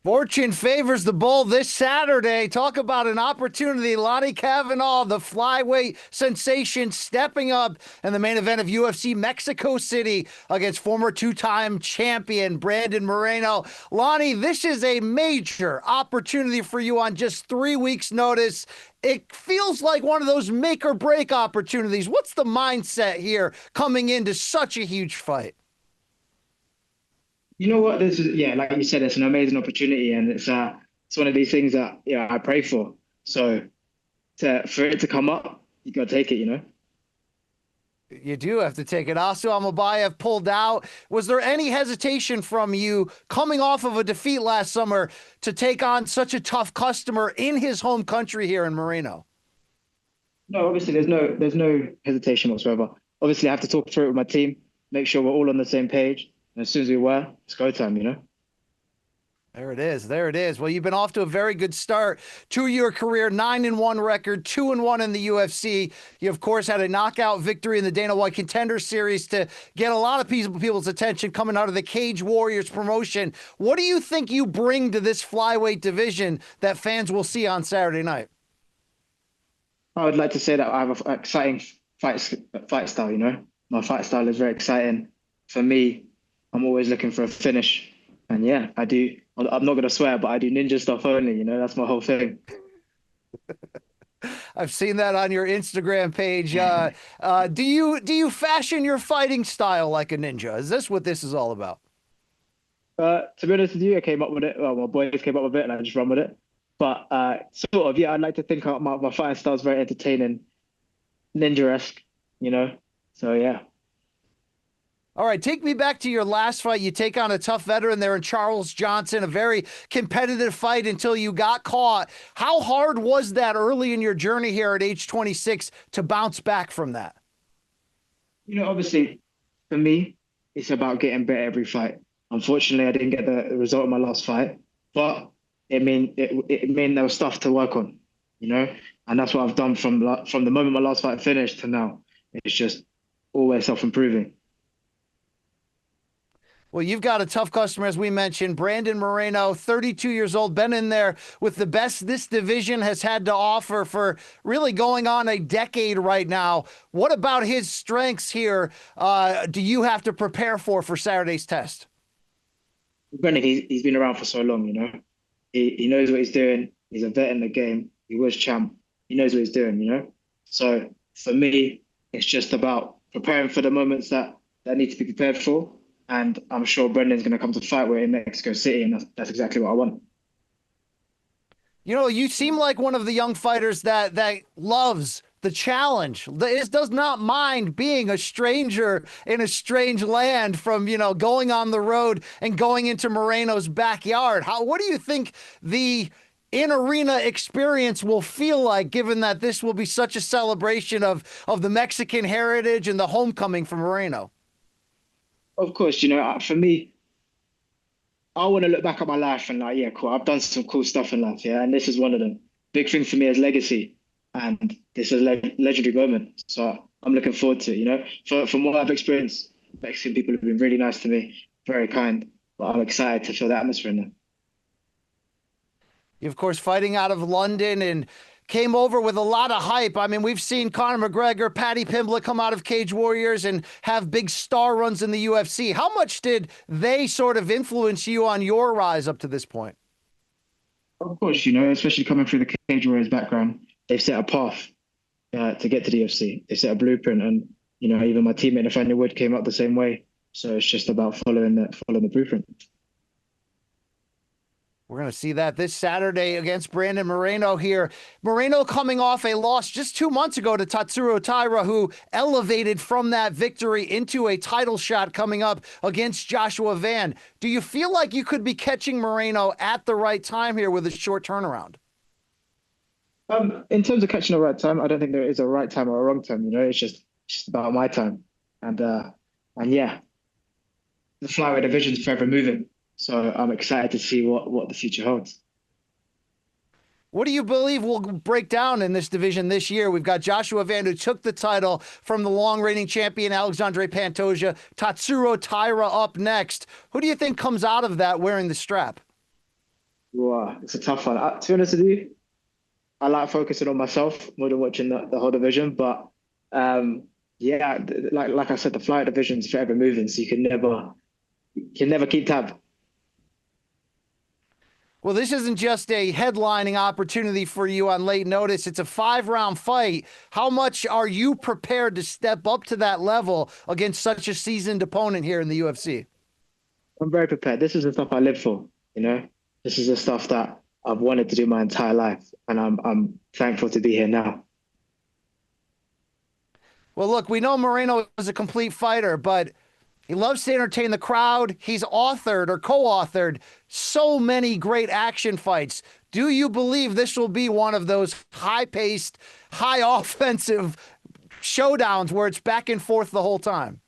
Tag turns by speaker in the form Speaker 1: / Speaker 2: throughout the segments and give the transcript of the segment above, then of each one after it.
Speaker 1: Fortune favors the bull this Saturday. Talk about an opportunity. Lonnie Kavanagh, the flyweight sensation, stepping up in the main event of UFC Mexico City against former two-time champion Brandon Moreno. Lonnie, this is a major opportunity for you on just 3 weeks' notice. It feels like one of those make or break opportunities. What's the mindset here coming into such a huge fight?
Speaker 2: You know what? This is yeah, like you said, it's an amazing opportunity, and it's one of these things that I pray for. So for it to come up, you gotta take it.
Speaker 1: You do have to take it. Also, Amabayev pulled out. Was there any hesitation from you coming off of a defeat last summer to take on such a tough customer in his home country here in Moreno?
Speaker 2: No, obviously there's no hesitation whatsoever. Obviously, I have to talk through it with my team, make sure we're all on the same page. And as soon as we were, it's go time.
Speaker 1: There it is. There it is. Well, you've been off to a very good start to your career, 9-1 record, 2-1 in the UFC. You, of course, had a knockout victory in the Dana White Contender Series to get a lot of people's attention coming out of the Cage Warriors promotion. What do you think you bring to this flyweight division that fans will see on Saturday night?
Speaker 2: I would like to say that I have an exciting fight style. My fight style is very exciting. For me, I'm always looking for a finish. And yeah, I do. I'm not going to swear, but I do ninja stuff only. That's my whole thing.
Speaker 1: I've seen that on your Instagram page. Do you fashion your fighting style like a ninja? Is this what this is all about?
Speaker 2: To be honest with you, I came up with it. Well, my boys came up with it, and I just run with it. But sort of, yeah, I'd like to think my fighting style is very entertaining, ninja-esque. So yeah.
Speaker 1: All right, take me back to your last fight. You take on a tough veteran there in Charles Johnson, a very competitive fight until you got caught. How hard was that early in your journey here at age 26 to bounce back from that?
Speaker 2: Obviously, for me, it's about getting better every fight. Unfortunately, I didn't get the result of my last fight, but it meant there was stuff to work on. And that's what I've done from the moment my last fight finished to now. It's just always self-improving.
Speaker 1: Well, you've got a tough customer, as we mentioned, Brandon Moreno, 32 years old, been in there with the best this division has had to offer for really going on a decade right now. What about his strengths here do you have to prepare for Saturday's test?
Speaker 2: Brendan, he's been around for so long. He knows what he's doing. He's a vet in the game. He was champ. He knows what he's doing. So for me, it's just about preparing for the moments that need to be prepared for. And I'm sure Brendan's going to come to fight with in Mexico City, and that's exactly what I want.
Speaker 1: You seem like one of the young fighters that loves the challenge. It does not mind being a stranger in a strange land from, going on the road and going into Moreno's backyard. What do you think the in-arena experience will feel like, given that this will be such a celebration of the Mexican heritage and the homecoming for Moreno?
Speaker 2: Of course, for me, I want to look back at my life and yeah, cool. I've done some cool stuff in life, yeah, and this is one of them. Big thing for me is legacy, and this is a legendary moment. So I'm looking forward to it. From what I've experienced, Mexican people have been really nice to me, very kind. But I'm excited to feel the atmosphere in them.
Speaker 1: You're, of course, fighting out of London and came over with a lot of hype. I mean, we've seen Conor McGregor, Paddy Pimblett come out of Cage Warriors and have big star runs in the UFC. How much did they sort of influence you on your rise up to this point?
Speaker 2: Of course, especially coming through the Cage Warriors background, they've set a path to get to the UFC. They set a blueprint, and even my teammate Nathaniel Wood came up the same way. So it's just about following the blueprint.
Speaker 1: We're going to see that this Saturday against Brandon Moreno here. Moreno coming off a loss just 2 months ago to Tatsuro Taira, who elevated from that victory into a title shot coming up against Joshua Van. Do you feel like you could be catching Moreno at the right time here with a short turnaround?
Speaker 2: In terms of catching the right time, I don't think there is a right time or a wrong time. It's just about my time, and yeah, the flyweight division is forever moving. So I'm excited to see what the future holds.
Speaker 1: What do you believe will break down in this division this year? We've got Joshua Van, who took the title from the long-reigning champion Alexandre Pantoja. Tatsuro Taira up next. Who do you think comes out of that wearing the strap?
Speaker 2: Wow, it's a tough one. To be honest with you, I like focusing on myself more than watching the whole division. But yeah, like I said, the flyweight division is forever moving, so you can never keep tab.
Speaker 1: Well, this isn't just a headlining opportunity for you on late notice. It's a 5-round fight. How much are you prepared to step up to that level against such a seasoned opponent here in the UFC?
Speaker 2: I'm very prepared. This is the stuff I live for, you know? This is the stuff that I've wanted to do my entire life, and I'm thankful to be here now.
Speaker 1: Well, look, we know Moreno is a complete fighter, but he loves to entertain the crowd. He's authored or co-authored so many great action fights. Do you believe this will be one of those high-paced, high offensive showdowns where it's back and forth the whole time?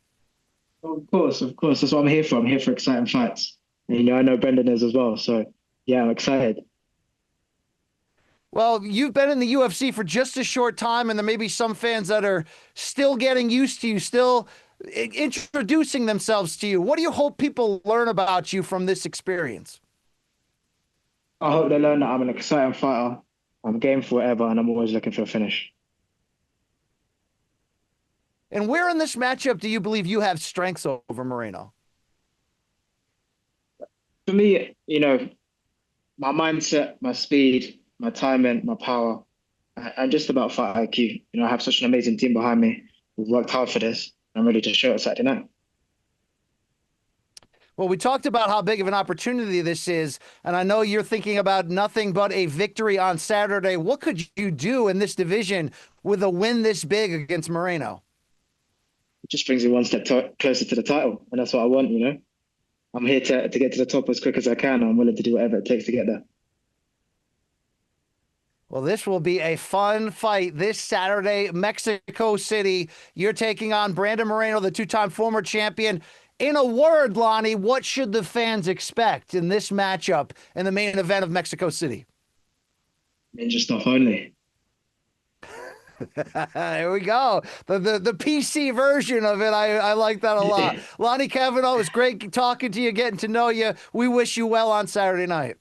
Speaker 2: Of course, of course. That's what I'm here for. I'm here for exciting fights. And, I know Brendan is as well. So, yeah, I'm excited.
Speaker 1: Well, you've been in the UFC for just a short time, and there may be some fans that are still getting used to you, still introducing themselves to you. What do you hope people learn about you from this experience?
Speaker 2: I hope they learn that I'm an exciting fighter. I'm game for whatever, and I'm always looking for a finish.
Speaker 1: And where in this matchup do you believe you have strengths over Moreno?
Speaker 2: For me, my mindset, my speed, my timing, my power, and just about fight IQ. I have such an amazing team behind me. We've worked hard for this. I'm ready to show it Saturday night.
Speaker 1: Well, we talked about how big of an opportunity this is, and I know you're thinking about nothing but a victory on Saturday. What could you do in this division with a win this big against Moreno?
Speaker 2: It just brings me one step closer to the title, and that's what I want. I'm here to get to the top as quick as I can. I'm willing to do whatever it takes to get there.
Speaker 1: Well, this will be a fun fight this Saturday, Mexico City. You're taking on Brandon Moreno, the two-time former champion. In a word, Lonnie, what should the fans expect in this matchup in the main event of Mexico City?
Speaker 2: Ninja stuff only.
Speaker 1: There we go. The PC version of it. I like that a lot. Lonnie Kavanagh, it was great talking to you, getting to know you. We wish you well on Saturday night.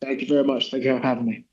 Speaker 2: Thank you very much. Thank you for having me.